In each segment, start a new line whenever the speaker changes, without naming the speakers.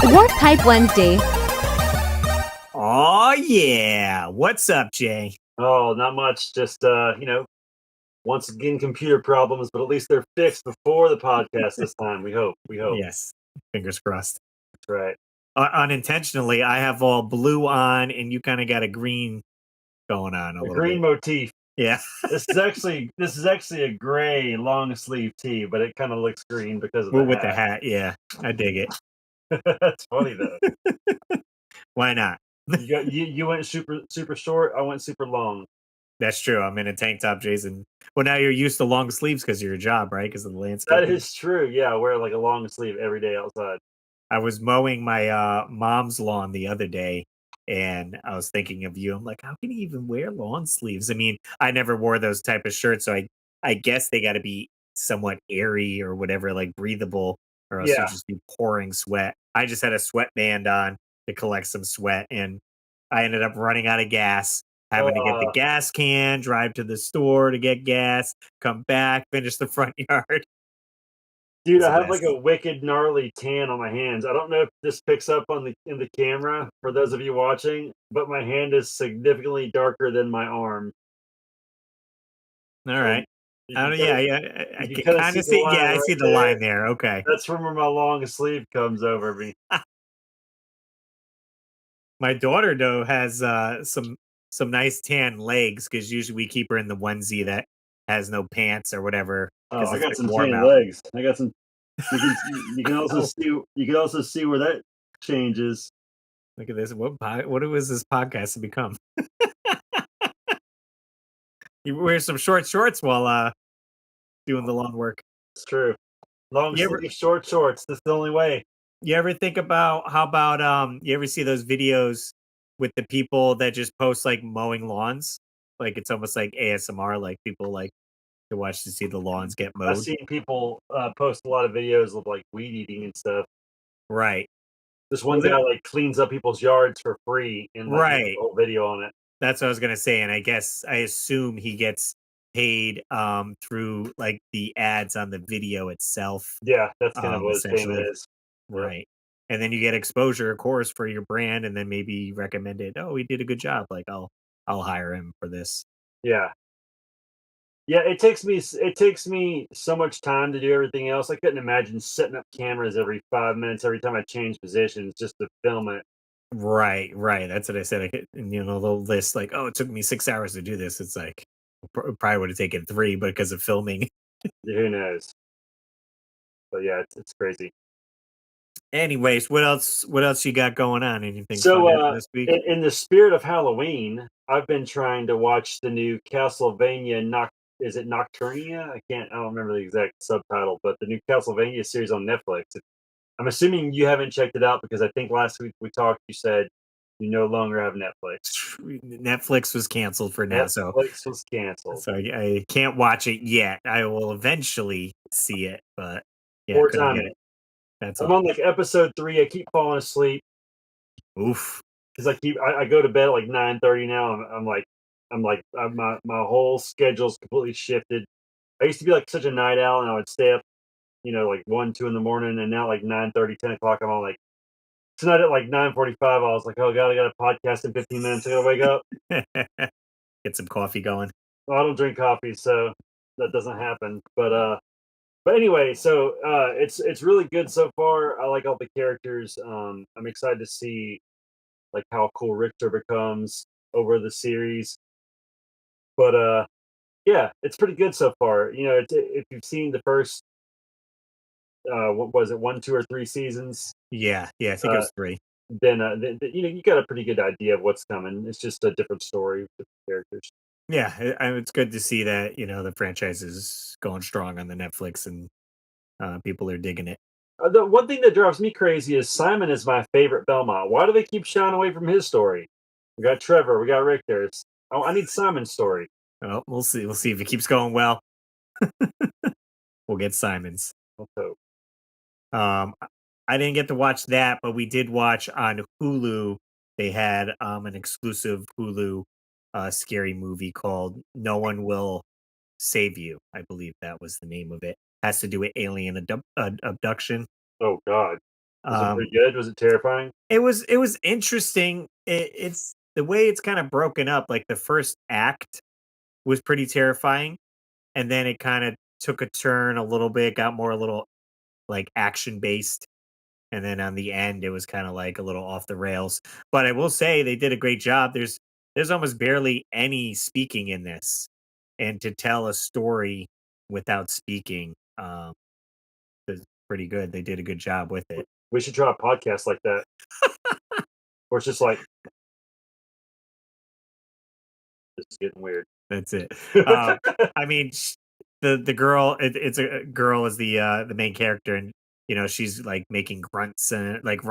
War Pipe Wednesday.
Oh yeah. What's up, Jay?
Oh, not much. Just once again computer problems, but at least they're fixed before the podcast this time. We hope.
Yes. Fingers crossed.
That's right.
Unintentionally, I have all blue on, and you kind of got a green going on a
A
little
green
bit.
motif.
Yeah.
This is actually a gray long sleeve tee, but it kind of looks green because of the
With
hat.
the hat. Yeah, I dig it.
That's funny though.
Why not?
You went super short. I went super long.
That's true. I'm in a tank top, Jason. Well, now you're used to long sleeves because of your job, right? Because of the landscape.
That is true. Yeah, I wear like a long sleeve every day outside.
I was mowing my mom's lawn the other day, and I was thinking of you. I'm like, how can you even wear long sleeves? I mean, I never wore those type of shirts, so I guess they got to be somewhat airy or whatever, like breathable, or else you
Yeah.
just be pouring sweat. I just had a sweatband on to collect some sweat, and I ended up running out of gas, having to get the gas can, drive to the store to get gas, come back, finish the front yard.
Dude,
It's a
I have
mess.
like a wicked gnarly tan on my hands. I don't know if this picks up on in the camera for those of you watching, but my hand is significantly darker than my arm.
All right.
You
I
can
don't,
kinda,
yeah, I
you
can
can kind of
kind
see
of
the
see.
line
Yeah, I
right
see the
there.
line there. Okay.
That's from where my long sleeve comes over me.
My daughter though has some nice tan legs because usually we keep her in the onesie that has no pants or whatever
Oh,
because
I
it's
got
like
some
warm
tan
out.
legs. I got some. You can also
Oh,
see where that changes.
look at this. What was this podcast to become? You wear some short shorts while doing the long work.
It's true. Long
You ever
sleeve, short shorts. That's the only way.
you ever think about how about you ever see those videos with the people that just post like mowing lawns? Like it's almost like ASMR, like people like to watch to see the lawns get
I've
mowed.
seen people post a lot of videos of like weed eating and stuff.
Right.
This
Well,
one guy like cleans up people's yards for free and like makes
right.
a whole video on it.
That's what I was gonna say, and I assume he gets paid through like the ads on the video itself,
Yeah, that's kind of what his payment
essentially.
is. Yep.
Right. And then you get exposure, of course, for your brand, and then maybe recommended, oh, he did a good job. Like I'll hire him for this.
Yeah. Yeah, it takes me so much time to do everything else. I couldn't imagine setting up cameras every 5 minutes every time I change positions just to film it.
Right, right. That's what I said. And, they'll list like, oh, it took me 6 hours to do this. It's like probably would have taken 3, but because of filming.
Who knows? But yeah, it's crazy.
Anyways, what else? What else you got going on? Anything fun
So,
happened this week?
in the spirit of Halloween, I've been trying to watch the new Castlevania. Is it Nocturnia? I don't remember the exact subtitle, but the new Castlevania series on Netflix. I'm assuming you haven't checked it out because I think last week we talked. You said you no longer have Netflix.
Netflix was canceled for now, so
Netflix was canceled.
I can't watch it yet. I will eventually see it, but yeah,
Poor
couldn't get
timing.
it. That's
I'm
all.
on like episode 3. I keep falling asleep
Oof.
because I go to bed at like 9:30 now. My whole schedule's completely shifted. I used to be like such a night owl, and I would stay up, like 1, 2 in the morning, and now like 9:30, 10 o'clock, I'm all like tonight at like 9:45. I was like, oh god, I got a podcast in 15 minutes. I gotta wake up.
Get some coffee going.
Well, I don't drink coffee, so that doesn't happen. But anyway, so it's really good so far. I like all the characters. I'm excited to see like how cool Richter becomes over the series. But yeah, it's pretty good so far. If you've seen the first what was it, 1, 2, or 3 seasons,
Yeah, yeah. I think it
uh,
was 3.
then you got a pretty good idea of what's coming. It's just a different story with different characters.
Yeah, it's good to see that the franchise is going strong on the Netflix and people are digging it.
The one thing that drives me crazy is Simon is my favorite Belmont. Why do they keep shying away from his story? We got Trevor, we got Richter. I need Simon's story.
Well, we'll see. We'll see if it keeps going well. We'll get Simons.
Let's hope.
I didn't get to watch that, but we did watch on Hulu. They had an exclusive Hulu scary movie called No One Will Save You. I believe that was the name of it. Has to do with alien abduction.
Oh God. Was it
Um,
pretty good? Was it terrifying?
it was interesting. It's the way it's kind of broken up. Like the first act was pretty terrifying, and then it kind of took a turn a little bit, got more a little like action based, and then on the end it was kind of like a little off the rails. But I will say they did a great job. There's almost barely any speaking in this, and to tell a story without speaking is pretty good. They did a good job with it.
We should try a podcast like that, where it's just like, this is getting weird.
That's it. Um, I mean, the girl, it's a girl is the main character, and she's like making grunts and like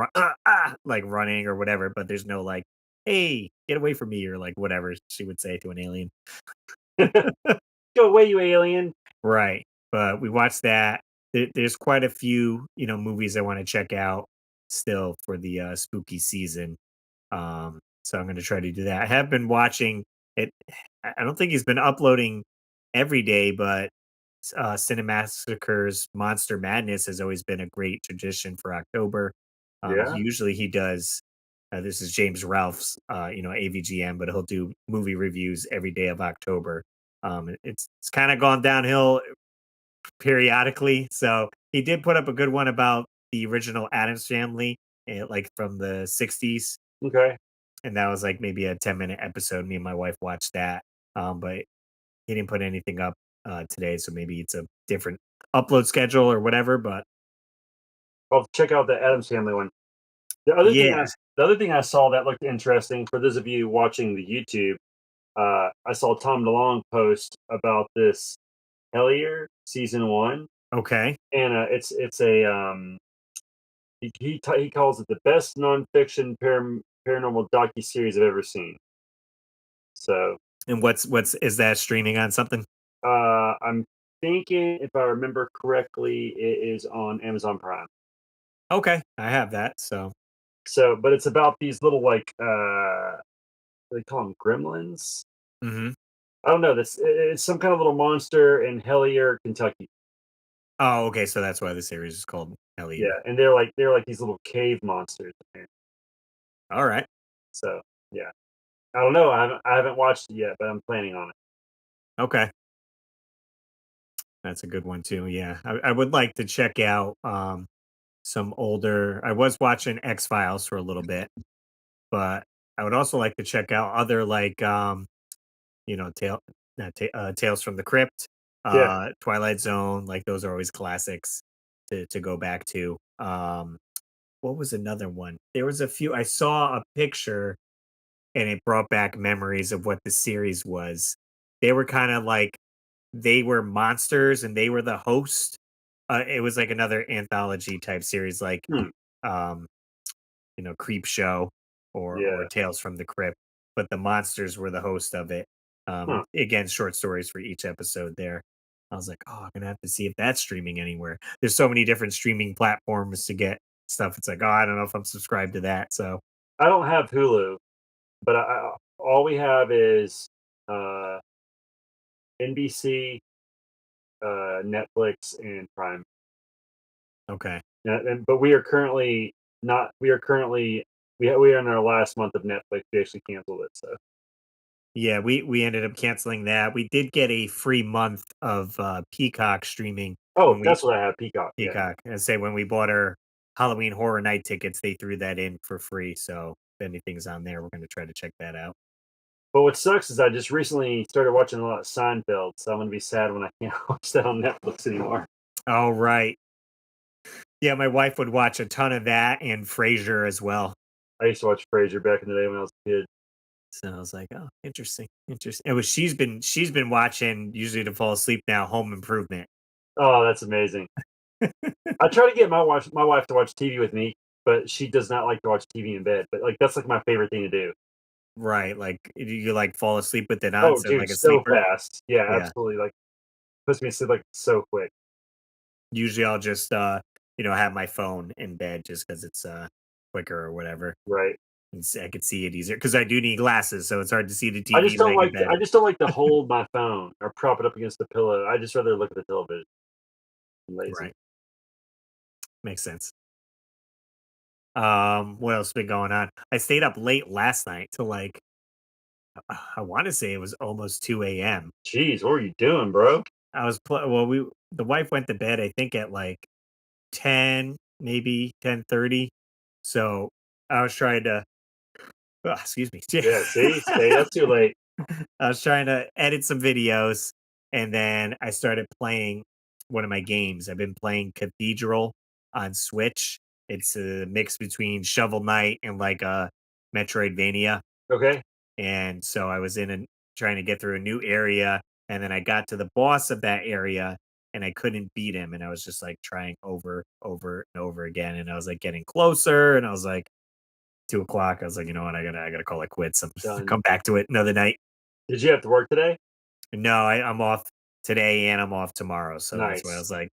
like running or whatever. But there's no like, hey, get away from me, or like whatever she would say to an alien.
Go away, you alien.
Right. But we watched that. There's quite a few movies I want to check out still for the spooky season. So I'm going to try to do that. I have been watching it. I don't think he's been uploading every day, but Cinemassacre's Monster Madness has always been a great tradition for October.
Yeah.
Usually he does. This is James Ralph's, AVGM, but he'll do movie reviews every day of October. It's kind of gone downhill periodically. So he did put up a good one about the original Adams Family, like from the '60s,
Okay.
and that was like maybe a 10-minute episode. Me and my wife watched that, but he didn't put anything up today, so maybe it's a different upload schedule or whatever. But
I'll check out the Adams Family one. The other thing I
yeah,
the other thing I saw that looked interesting for those of you watching the YouTube, I saw Tom DeLonge post about this Hellier season one,
okay.
and it's a he calls it the best nonfiction paranormal docu series I've ever seen. So
And what's is that streaming on something?
I'm thinking, if I remember correctly, it is on Amazon Prime.
Okay, I have that. So
So, but it's about these little like they call them gremlins.
hmm.
I don't know. This it's some kind of little monster in Hellier, Kentucky.
Oh, okay. So that's why the series is called
Yeah,
Hellier.
and they're like these little cave monsters.
All right.
So yeah, I don't know. I haven't watched it yet, but I'm planning on it.
Okay. That's a good one too. Yeah, I would like to check out some older. I was watching X Files for a little bit, but I would also like to check out other like Tales from the Crypt,
Yeah,
Twilight Zone. Like those are always classics to go back to. What was another one? There was a few. I saw a picture and it brought back memories of what the series was. They were kind of like they were monsters and they were the host. It was like another anthology type series, like
hmm,
um, Creep Show or
yeah,
Tales from the Crypt, but the monsters were the host of it.
huh.
Again, short stories for each episode there. I was like, oh, I'm gonna have to see if that's streaming anywhere. There's so many different streaming platforms to get stuff. It's like, oh, I don't know if I'm subscribed to that. So
I don't have Hulu, but all we have is uh, NBC, Netflix, and Prime.
okay.
But we are currently not. We are currently we are in our last month of Netflix. We actually canceled it. So
Yeah, we ended up canceling that. We did get a free month of Peacock streaming
oh,
when we
that's what I have. Peacock. Yeah.
Peacock. And say when we bought our Halloween Horror Night tickets, they threw that in for free. So if anything's on there, we're going to try to check that out.
But what sucks is I just recently started watching a lot of Seinfeld, so I'm gonna be sad when I can't watch that on Netflix anymore.
All right. Yeah, my wife would watch a ton of that and Frasier as well.
I used to watch Frasier back in the day when I was a kid.
So I was like, oh, interesting, interesting. It was she's been watching usually to fall asleep now. Home Improvement.
Oh, that's amazing. I try to get my wife to watch TV with me, but she does not like to watch TV in bed. But like that's like my favorite thing to do.
Right, like you like fall asleep with it on,
Oh,
so
dude,
like a
so
sleeper.
fast. Yeah,
Yeah.
absolutely. Like puts me to sleep like so quick.
Usually I'll just have my phone in bed just because it's quicker or whatever.
Right.
And I could see it easier because I do need glasses, so it's hard to see the
I
TV
just don't
laying in
like
bed.
I just don't like to hold my phone or prop it up against the pillow. I just rather look at the television. I'm lazy.
Right. Makes sense. What else been going on? I stayed up late last night till like I want to say it was almost 2 a.m.
Jeez, what are you doing, bro?
I was well, we the wife went to bed I think at like 10, maybe 10:30. So I was trying to excuse me.
Yeah, see, stayed up too late.
I was trying to edit some videos and then I started playing one of my games. I've been playing Cathedral on Switch. It's a mix between Shovel Knight and like a Metroidvania.
Okay,
And so I was in and trying to get through a new area, and then I got to the boss of that area, and I couldn't beat him, and I was just like trying over and over again, and I was like getting closer, and I was like 2 o'clock. I was like, you know what, I gotta call it quits. I'm
done.
come back to it another night.
Did you have to work today?
No, I'm off today and I'm off tomorrow, so that's why I
Nice.
was like,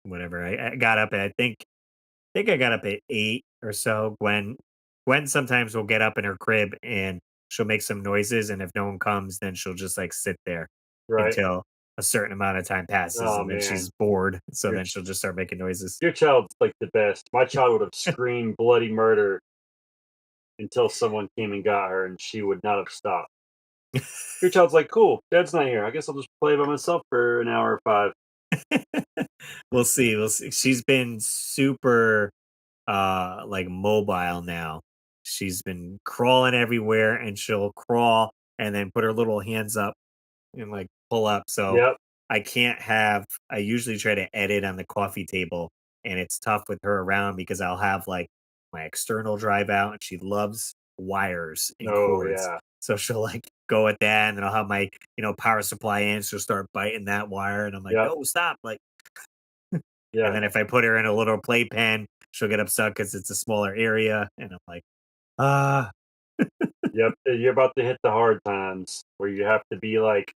whatever. I got up at I think I got up at 8 or so. Gwen sometimes will get up in her crib and she'll make some noises, and if no one comes, then she'll just, like, sit there
Right.
until a certain amount of time passes,
Oh
and then
man,
she's bored, so
your
then she'll just start making noises.
your child's like the best. My child would have screamed bloody murder until someone came and got her, and she would not have stopped. Your child's like, cool, dad's not here. I guess I'll just play by myself for an hour or five.
We'll see. She's been super, like, mobile now. She's been crawling everywhere, and she'll crawl and then put her little hands up and like pull up. So
Yep.
I usually try to edit on the coffee table, and it's tough with her around because I'll have like my external drive out and she loves wires and
Oh
cords.
yeah.
So she'll like go at that, and then I'll have my, power supply in. She'll start biting that wire, and I'm like,
Yep.
no, stop. Like, and
Yeah.
then if I put her in a little playpen, she'll get upset because it's a smaller area. And I'm like, ah,
Yep. You're about to hit the hard times where you have to be like,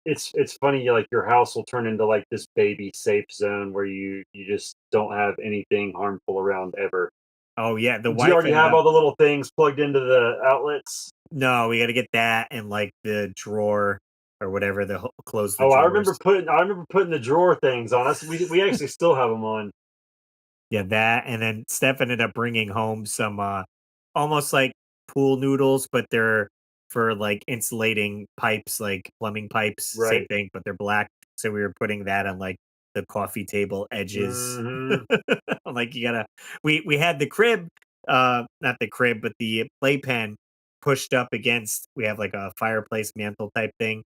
it's funny, like your house will turn into like this baby safe zone where you just don't have anything harmful around ever.
oh yeah. The
Do you
wife
already
ended
have
up
all the little things plugged into the outlets?
No, we gotta get that and, like, the drawer or whatever, close the
Oh,
drawers.
I remember putting the drawer things on us. We actually still have them on.
Yeah, that, and then Steph ended up bringing home some, almost like pool noodles, but they're for, like, insulating pipes, like plumbing pipes, same
Right.
thing, but they're black, so we were putting that on, like, the coffee table edges.
Hmm.
I'm like, you gotta we had the crib, not the crib, but the playpen pushed up against we have, like, a fireplace mantle type thing,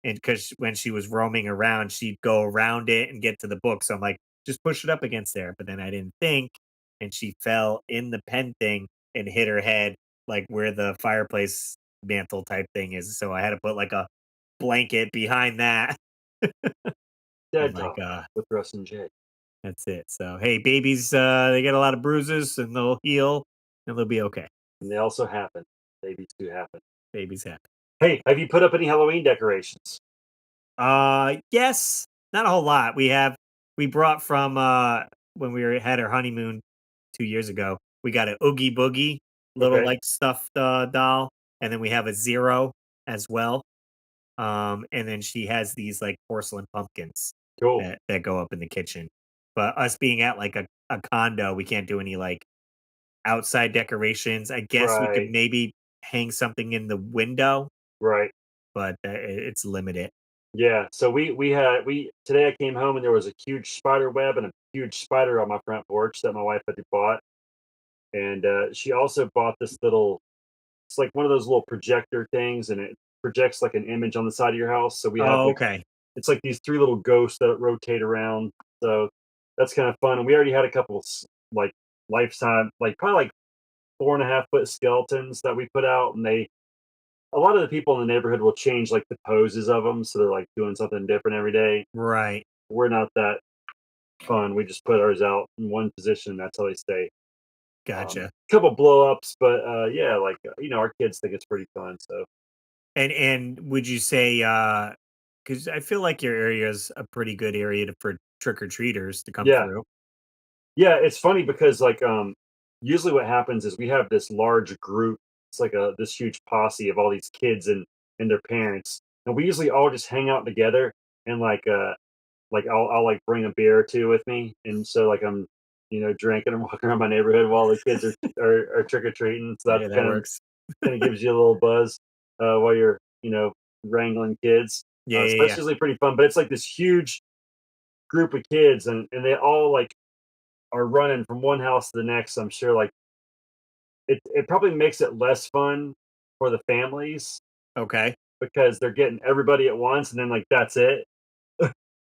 and because when she was roaming around, she'd go around it and get to the book, so I'm like, "Just push it up against there," but then I didn't think, and she fell in the pen thing and hit her head, like, where the fireplace mantle type thing is, so I had to put, like, a blanket behind that. I'm
Dead
like,
talk with Russ and Jay.
that's it. So, hey, babies, they get a lot of bruises and they'll heal and they'll be okay.
And they also happen. Babies do happen.
Babies happen.
Hey, have you put up any Halloween decorations?
Yes, not a whole lot. We brought from when had our honeymoon 2 years ago. We got an Oogie Boogie little
Okay,
like stuffed doll, and then we have a Zero as well. And then she has these like porcelain pumpkins
cool.
that go up in the kitchen. But us being at like a condo, we can't do any like outside decorations. I guess we could
Right,
maybe hang something in the window,
right.
but it's limited.
Yeah. So we today I came home and there was a huge spider web and a huge spider on my front porch that my wife had bought, and she also bought this little. It's like one of those little projector things, and it projects like an image on the side of your house. So we have
Oh,
like
okay.
it's like these three little ghosts that rotate around. So that's kind of fun. And we already had a couple like lifetime, like probably like 4.5 foot skeletons that we put out, and they a lot of the people in the neighborhood will change like the poses of them, so they're like doing something different every day.
Right.
We're not that fun. We just put ours out in one position. That's how they stay.
Gotcha.
Couple blow ups, but yeah, like our kids think it's pretty fun. So
And would you say because I feel like your area is a pretty good area for trick or treaters to come
yeah,
through.
yeah, it's funny because like usually what happens is we have this large group. It's like a this huge posse of all these kids and their parents, and we usually all just hang out together and like I'll like bring a beer or two with me, and so like I'm drinking and walking around my neighborhood while the kids are trick or treating. So that
Yeah, that
kind of
works.
kind of gives you a little buzz while you're wrangling kids.
Yeah,
So
yeah,
that's
yeah.
usually pretty fun. But it's like this huge group of kids, and they all like are running from one house to the next. I'm sure like it probably makes it less fun for the families
Okay.
because they're getting everybody at once, and then like that's it.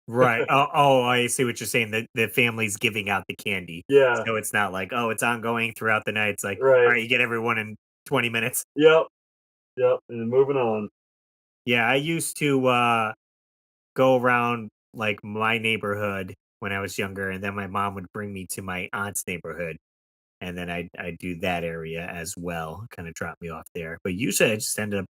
Right. Oh, I see what you're saying. The family's giving out the candy.
Yeah.
So it's not like, oh, it's ongoing throughout the night. It's like, all
Right.
right, you get everyone in 20 minutes.
Yep. Yep. And then moving on.
Yeah, I used to go around like my neighborhood when I was younger, and then my mom would bring me to my aunt's neighborhood, and then I do that area as well, kind of drop me off there. But usually I just ended up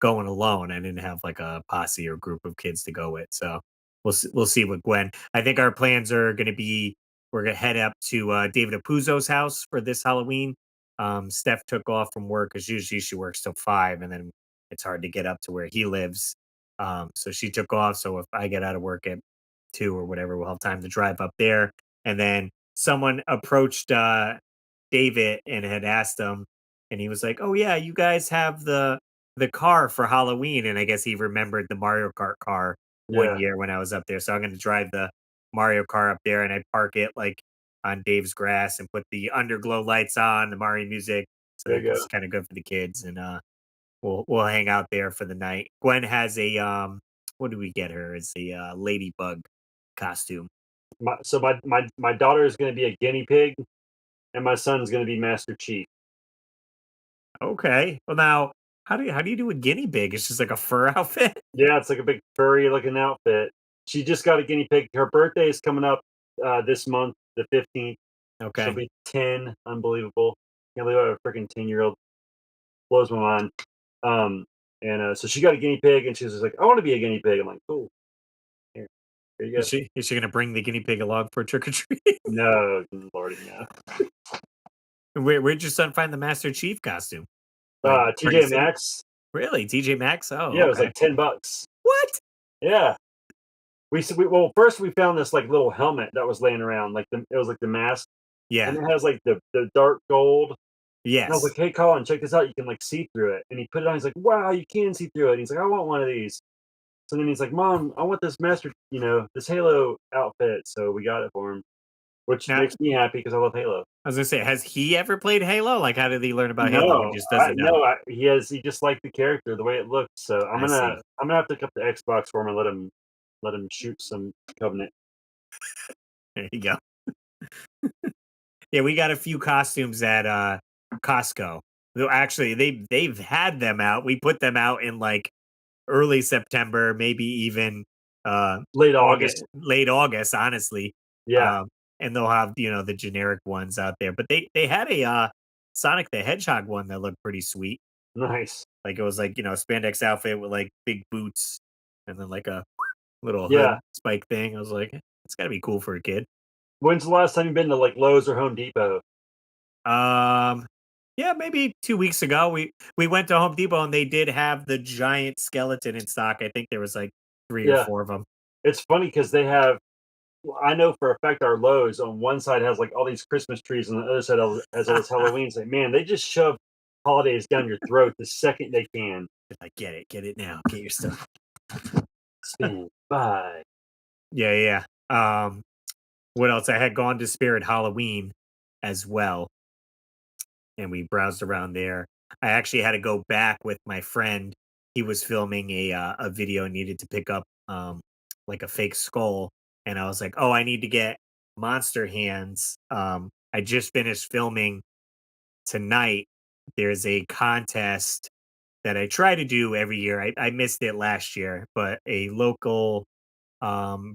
going alone. I didn't have like a posse or group of kids to go with. So we'll see with Gwen. I think our plans are going to be we're going to head up to David Apuzzo's house for this Halloween. Steph took off from work because usually she works till 5, and then it's hard to get up to where he lives. So she took off. So if I get out of work at 2 or whatever, we'll have time to drive up there. And then someone approached David and had asked him, and he was like, "Oh yeah, you guys have the car for Halloween," and I guess he remembered the Mario Kart car one
Yeah.
year when I was up there. So I'm gonna drive the Mario car up there and I park it like on Dave's grass and put the underglow lights on, the Mario music. So
There
that
you go.
it's kind of good for the kids and we'll hang out there for the night. Gwen has a what do we get her? It's a ladybug costume.
My daughter is going to be a guinea pig, and my son's going to be Master Chief.
Okay. Well now how do you do a guinea pig? It's just like a fur outfit?
Yeah, it's like a big furry looking outfit. She just got a guinea pig. Her birthday is coming up this month, the 15th. She'll
Okay.
be 10. Unbelievable. Can't believe I have a freaking 10-year-old. Blows my mind. Um, and so she got a guinea pig, and she was just like, I want to be a guinea pig. I'm like, cool. Here, here you go.
Is she gonna bring the guinea pig along for trick or treat?
No, Lordy, no.
Where'd your son find the Master Chief costume? Like Party
TJ
City?
Maxx.
Really? TJ Maxx? Oh,
Yeah, it was
okay.
like $10.
What?
Yeah. Well, first we found this like little helmet that was laying around, like it was like the mask, and
Yeah.
it has like the dark gold. And I was like,
Yes.
"Hey, Colin, check this out. You can like see through it." And he put it on. He's like, "Wow, you can see through it." And he's like, "I want one of these." So then he's like, "Mom, I want this this Halo outfit." So we got it for him, which
Now,
makes me happy because I love Halo.
I was gonna say, has he ever played Halo? Like, how did he learn about Halo? He
No,
just doesn't know.
he just liked the character, the way it looked. So
I see.
I'm gonna have to pick up the Xbox for him and let him shoot some Covenant.
There you go. Yeah, we got a few costumes at Costco. Though actually, they've had them out. We put them out in like early September, maybe even
Late
August,
August.
late August, honestly.
Yeah,
Um, and they'll have the generic ones out there, but they had a Sonic the Hedgehog one that looked pretty sweet.
nice.
Like it was like spandex outfit with like big boots and then like a little
Yeah.
hood spike thing. I was like, it's got to be cool for a kid.
When's the last time you've been to like Lowe's or Home Depot?
Um, yeah, maybe 2 weeks ago we went to Home Depot and they did have the giant skeleton in stock. I think there was like 3 or
Yeah.
4 of them.
It's funny because they have well, I know for a fact our Lowe's on one side has like all these Christmas trees and the other side has all this Halloween. It's like, man, they just shove holidays down your throat the second they can.
Like, get it now, get your stuff.
Spin by.
Yeah, yeah. What else? I had gone to Spirit Halloween as well, and we browsed around there. I actually had to go back with my friend. He was filming a video and needed to pick up like a fake skull, and I was like, "Oh, I need to get monster hands." I just finished filming tonight. There's a contest that I try to do every year. I missed it last year, but a local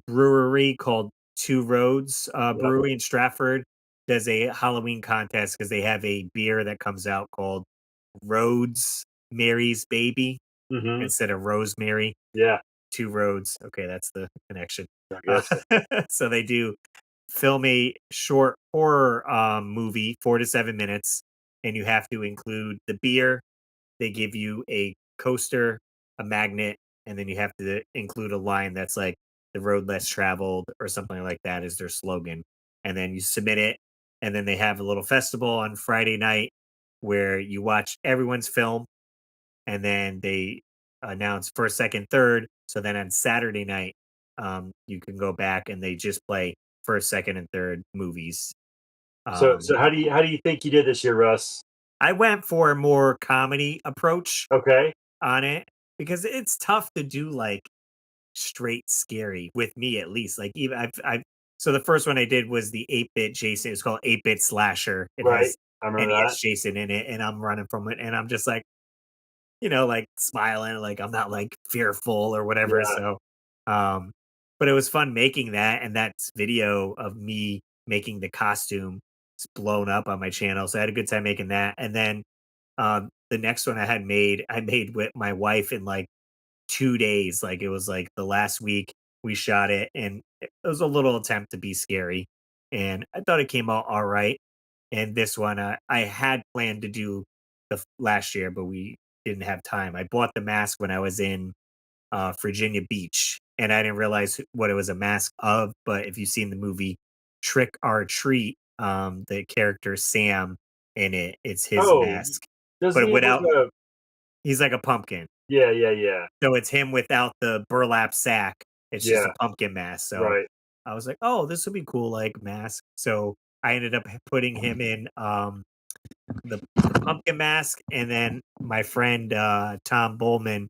brewery called Two Roads
Yep.
Brewery in Stratford does a Halloween contest because they have a beer that comes out called Rhodes Mary's Baby
Hmm.
instead of Rosemary.
Yeah.
Two Roads. Okay, that's the connection.
I
Uh,
guess so.
so they do film a short horror movie, 4 to 7 minutes, and you have to include the beer. They give you a coaster, a magnet, and then you have to include a line that's like "the road less traveled" or something like that is their slogan. And then you submit it. and then they have a little festival on Friday night where you watch everyone's film, and then they announce first, second, third. So then on Saturday night, you can go back and they just play first, second, and third movies.
So how do you think you did this year, Russ?
I went for a more comedy approach
Okay,
on it because it's tough to do like straight scary with me at least. Like even I've so the first one I did was the 8-bit Jason. It's called 8-bit slasher. It
right.
has
I remember
NES
that.
Jason in it, and I'm running from it, and I'm just like, like smiling, like I'm not like fearful or whatever.
Yeah.
So, um, but it was fun making that, and that video of me making the costume is blown up on my channel. So I had a good time making that, and then the next one I made with my wife in like 2 days. Like it was like the last week we shot it, and it was a little attempt to be scary, and I thought it came out all right. And this one, I had planned to do last year, but we didn't have time. I bought the mask when I was in Virginia Beach, and I didn't realize what it was a mask of. But if you've seen the movie Trick or Treat, the character Sam in it, it's his
Oh,
mask,
doesn't
but
he have like
without
a?
he's like a pumpkin.
Yeah, yeah, yeah,
So it's him without the burlap sack. It's just a
yeah.
pumpkin mask. So
Right.
I was like, "Oh, this would be cool, like mask." So I ended up putting him in the pumpkin mask, and then my friend Tom Bowman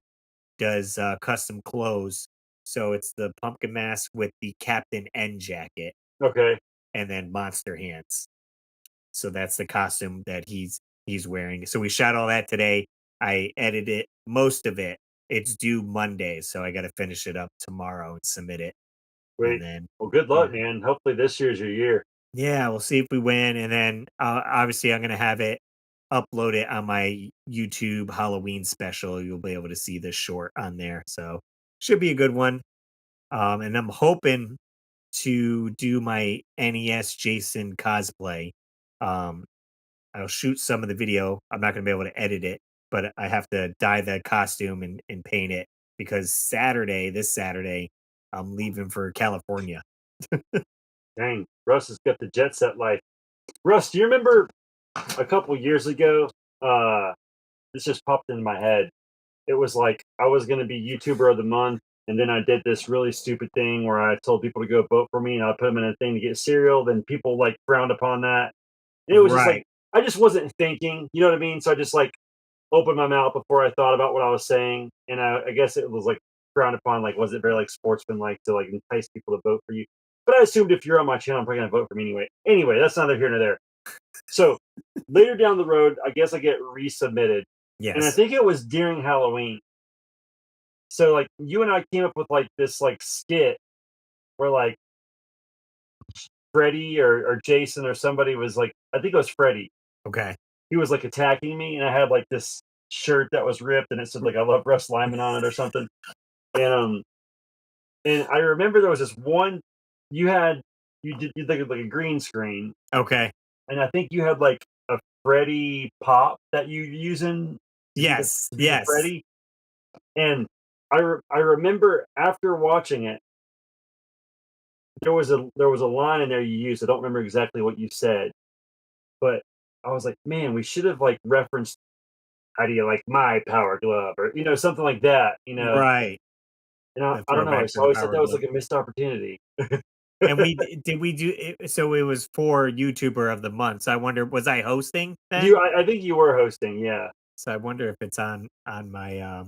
does custom clothes. So it's the pumpkin mask with the Captain N jacket,
Okay.
and then monster hands. So that's the costume that he's wearing. So we shot all that today. I edited most of it. It's due Monday, so I got to finish it up tomorrow and submit it. And
Wait.
then,
Well, good
yeah,
luck, man. Hopefully this year's your year.
yeah, we'll see if we win. And then obviously, I'm gonna have it upload it on my YouTube Halloween special. You'll be able to see the short on there, so should be a good one. And I'm hoping to do my NES Jason cosplay. Um, I'll shoot some of the video. I'm not gonna be able to edit it, but I have to dye the costume and paint it because this Saturday, I'm leaving for California.
Dang, Russ has got the jet set life. Russ, do you remember a couple years ago? Uh, this just popped into my head. It was like I was going to be YouTuber of the month, and then I did this really stupid thing where I told people to go vote for me, and I put them in a thing to get cereal. Then people like frowned upon that, and it was just like
Right,
I just wasn't thinking. You know what I mean? So I just like opened my mouth before I thought about what I was saying, and I guess it was like frowned upon. Like, was it very like sportsmanlike to like entice people to vote for you? But I assumed if you're on my channel, I'm probably gonna vote for me anyway. Anyway, that's neither here nor there. So later down the road, I guess I get resubmitted, and I
yes,
think it was during Halloween. So like you and I came up with like this like skit where like Freddy or Jason or somebody was like, I think it was Freddy.
okay.
He was like attacking me, and I had like this shirt that was ripped, and it said like I love Russ Lyman on it or something. And and I remember there was this one you had you did like a green screen,
Okay.
and I think you had like a Freddy pop that you using
Yes,
to be the
yes.
Freddy. And I remember after watching it, there was a line in there you used. I don't remember exactly what you said, but I was like, man, we should have like referenced how do you like my power glove or something like that.
Right.
And I,
The
I don't know. I
throwback
just
to the
always thought
Power
that was
Glove.
like a missed opportunity.
And did we do it, so it was for YouTuber of the month. So I wonder, was I hosting then?
I think you were hosting, yeah.
So I wonder if it's on my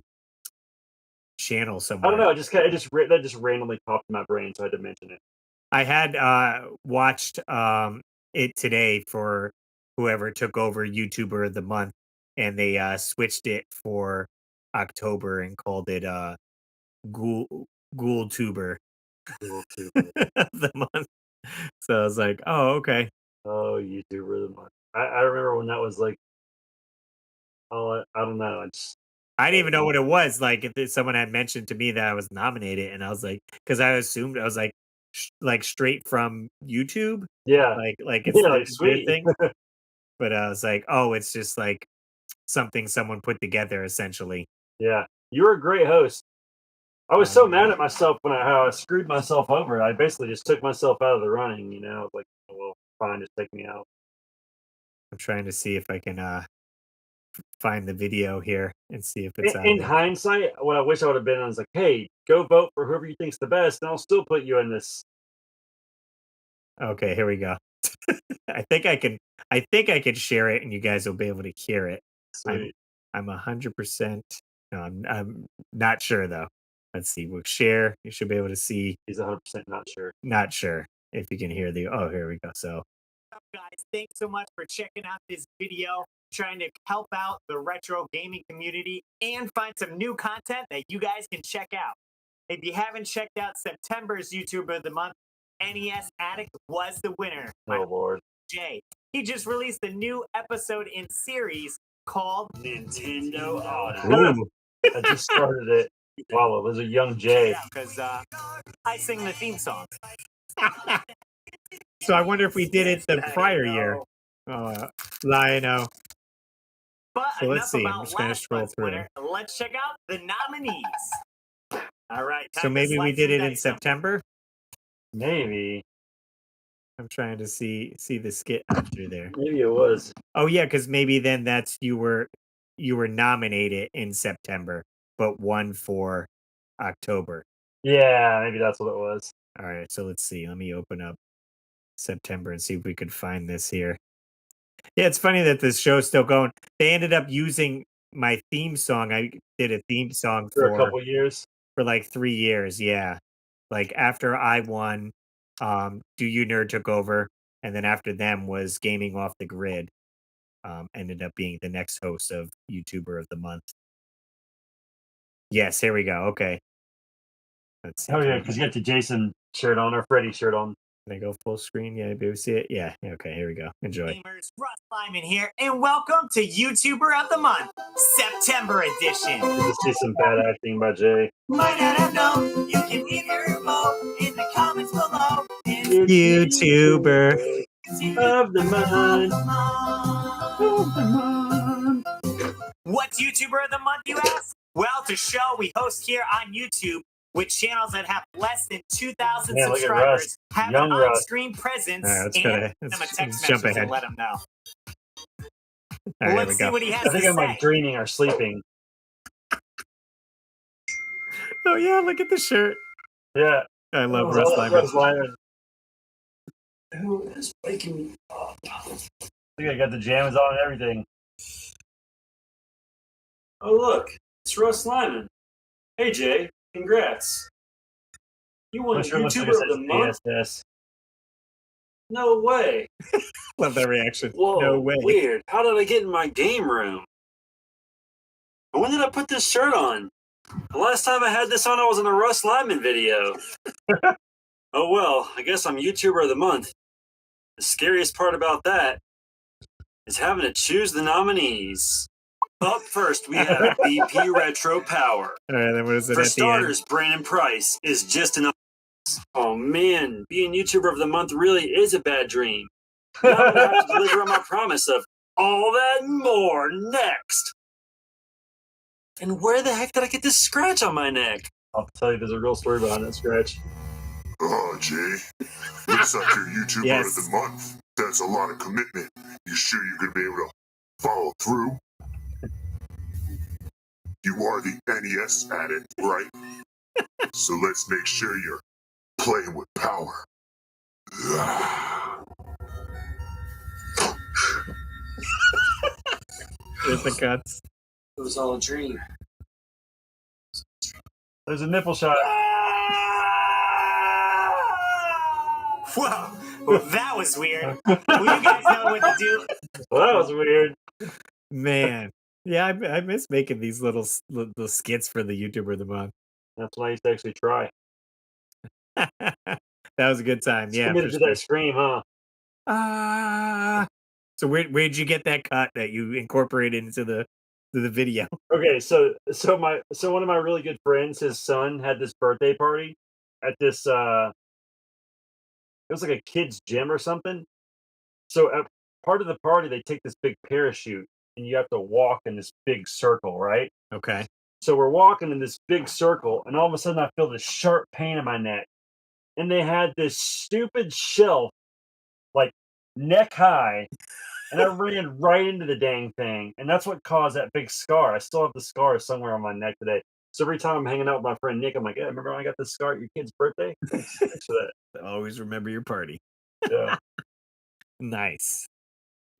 channel
I don't
somewhere.
know. It just kind of that just randomly popped in my brain, so I had to mention it.
I had watched it today for whoever took over YouTuber of the month, and they switched it for October and called it Ghoul Ghoul Tuber
Cool, super.
of the month. So I was like, oh, okay.
Oh, YouTuber of the month. I remember when that was like, oh, I don't know.
I didn't
I
even know what it was. Like if someone had mentioned to me that I was nominated, and I was like, because I assumed I was like, like straight from YouTube,
yeah,
like it's
yeah, like
their
sweet.
thing. But I was like, oh, it's just like something someone put together, essentially.
Yeah, you were a great host. I was so
Yeah.
mad at myself when how I screwed myself over. I basically just took myself out of the running. I was like, oh, well, fine. Just take me out.
I'm trying to see if I can find the video here and see if it's on
In
there.
hindsight, what I wish I would have been, I was like, hey, go vote for whoever you think's the best, and I'll still put you in this.
Okay, here we go. I think I can share it and you guys will be able to hear it. I'm
Sweet.
I'm 100%. No, I'm not sure though. Let's see. We'll share. You should be able to see.
He's 100% not sure.
Not sure if you can hear the. Oh, here we go. So, guys, thanks so much for checking out this video. Trying to help out the retro gaming community and find some new content that you guys can check out. If you haven't checked out September's YouTuber of the Month, NES Addict was the winner.
Oh Lord.
Jay. He just released a new episode in series called Nintendo Auto.
I just started it. Wow, it was a young Jay.
Yeah, because I sing the theme song. So I wonder if we did it the prior year. Lion-O. But so let's see. I'm just going to scroll through. Winner. Let's check out the nominees. All right. So maybe we did it in September?
Maybe.
I'm trying to see the skit on through there.
Maybe it was.
Oh yeah, because maybe then that's you were nominated in September, but won for October.
Yeah, maybe that's what it was.
All right, so let's see. Let me open up September and see if we could find this here. Yeah, it's funny that this show's still going. They ended up using my theme song. I did a theme song
for a couple years.
For like 3 years, yeah. Like after I won, Do You Nerd took over, and then after them was Gaming Off the Grid. Ended up being the next host of YouTuber of the Month. Yes, here we go. Okay. Let's see.
Oh yeah, because you got the Jason shirt on or Freddy shirt on.
Can I go full screen? Yeah, maybe we see it. Yeah. Okay, here we go. Enjoy. Gamers, Russ Lyman here, and welcome to YouTuber of the Month, September edition.
Just see some bad acting by Jay.
Might not have known. You can either vote in the comments below. YouTuber
of the Month.
What's YouTuber of the Month, you ask? Well, to show we host here on YouTube with channels that have less than 2,000 subscribers, have an on-screen presence, and send them a text message and let them know. Right, let's see what he has to say.
I think I'm like dreaming or sleeping.
Oh yeah, look at the shirt.
Yeah.
I love Russ Lyman.
Who is waking me up? I think I got the jams on and everything. Oh look, it's Russ Lyman. Hey Jay, congrats. You won YouTuber of the Month? Yes. No way.
Love that reaction.
Whoa,
no way.
Weird. How did I get in my game room? When did I put this shirt on? The last time I had this on, I was in a Russ Lyman video. Oh well, I guess I'm YouTuber of the Month. The scariest part about that is having to choose the nominees. Up first, we have BP Retro Power.
All right, then what is it?
For starters, Brandon Price is just an. Oh man, being YouTuber of the Month really is a bad dream. Now I'm gonna have to deliver on my promise of all that and more next. And where the heck did I get this scratch on my neck? I'll tell you, there's a real story behind that scratch.
Oh, Jay, looks like you're YouTuber of the Month. That's a lot of commitment. You sure you're gonna be able to follow through? You are the NES addict, right? So let's make sure you're playing with power.
There's the cuts.
It was all a dream. There's a nipple shot.
Whoa, well, that was weird. Well, you guys know what to do.
Well, that was weird.
Man. Yeah, I miss making these little skits for the YouTuber of the Month.
That's why I used to actually try.
That was a good time. Yeah.
Committed to that scream, huh?
So where'd you get that cut that you incorporated into the video?
Okay, so one of my really good friends, his son had this birthday party at this it was like a kid's gym or something. So at part of the party they take this big parachute and you have to walk in this big circle, right?
Okay.
So we're walking in this big circle and all of a sudden I feel this sharp pain in my neck. And they had this stupid shelf like neck high, and I ran right into the dang thing, and that's what caused that big scar. I still have the scar somewhere on my neck today. So every time I'm hanging out with my friend Nick, I'm like, "Yeah, remember when I got this scar at your kid's birthday? Thanks for that."
Always remember your party.
Yeah.
Nice.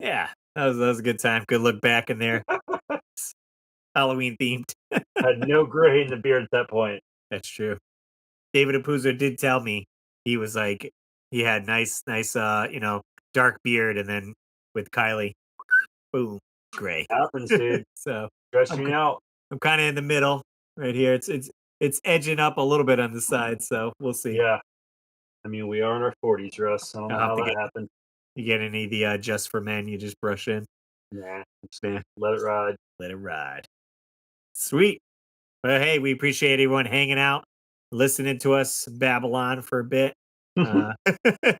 Yeah, that was a good time. Good look back in there. Halloween themed.
Had no gray in the beard at that point.
That's true. David Apuzzo did tell me he was like he had nice, dark beard, and then with Kylie, boom, gray.
Happens, dude.
So
Stretching out.
I'm kind of in the middle right here. It's edging up a little bit on the side, so we'll see.
Yeah. I mean, we are in our 40s, Russ. I don't know how that happened.
You get any of the just for men? You just brush in.
Nah, let it ride.
Let it ride. Sweet. Well, hey, we appreciate everyone hanging out, listening to us Babylon for a bit.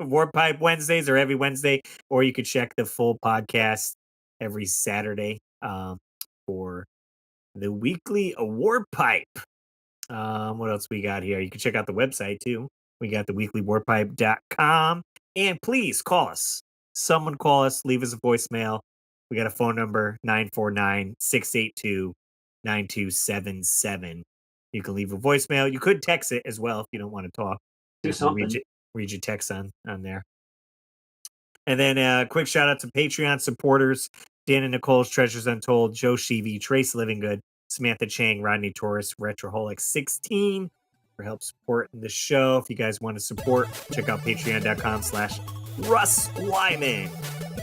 Warp Pipe Wednesdays are every Wednesday, or you could check the full podcast every Saturday for the weekly Warp Pipe. What else we got here? You can check out the website too. We got the weeklywarpipe.com. And please call us. Someone call us, leave us a voicemail. We got a phone number, 949-682-9277. You can leave a voicemail. You could text it as well if you don't want to talk.
Do something.
Read your text on there. And then a quick shout out to Patreon supporters: Dan and Nicole's Treasures Untold, Joe Sheevy, Trace Livinggood, Samantha Chang, Rodney Torres, Retroholic 16 for help supporting the show. If you guys want to support, check out patreon.com/Russ Lyman.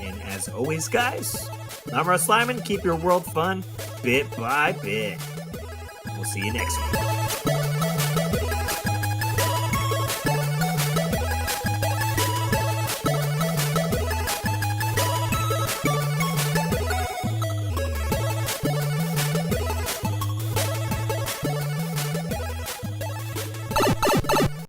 And as always, guys, I'm Russ Lyman. Keep your world fun bit by bit. We'll see you next week.